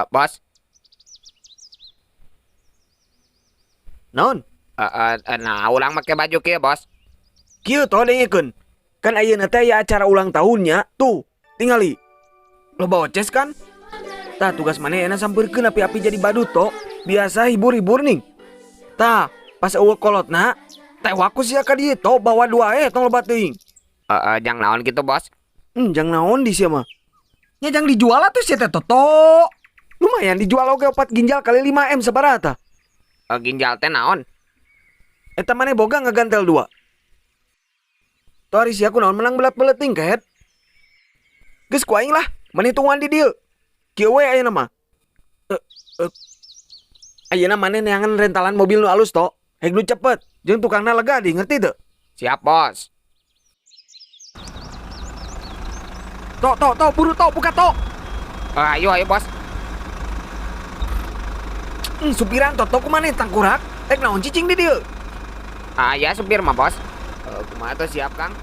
Bos. Naon? Nah, ulang make baju kieu, Bos. Kieu to dengekeun. Kan ayeuna teh aya acara ulang tahunnya. Tuh, tingali. Lo bawa ces kan? Tah tugas manehna sampeurkeun api-api jadi badut to. Biasa hibur-hibur ning. Tah, pas eueuh kolotna, teh waku sia ka dieu to bawa dua tong loba teuing. Jang naon gitu, Bos. Jang naon di sia mah. Nya jang dijual atuh sia teh toto. Lumayan dijual oge 4 ginjal kali 5M sabaraha tah. Ginjal teh naon? Eta maneh boga ngagantel 2. Tuh hari sia kunaon menang belat-belet tingket. Geus ku aing lah, maneh tungguan di dieu. Kieu we ayeuna mah. Ayeuna maneh neangan rentalan mobil nu alus to. Hek nu cepet, jeung tukangna lega di ngerti teu? Siap, Bos. Tok, buru tok, buka tok. Ayo, Bos. Supiran tok kumaneh tangkurak. Hek naon cicing di dieu? Ya supir mah, Bos. Kumaha tuh siap, Kang?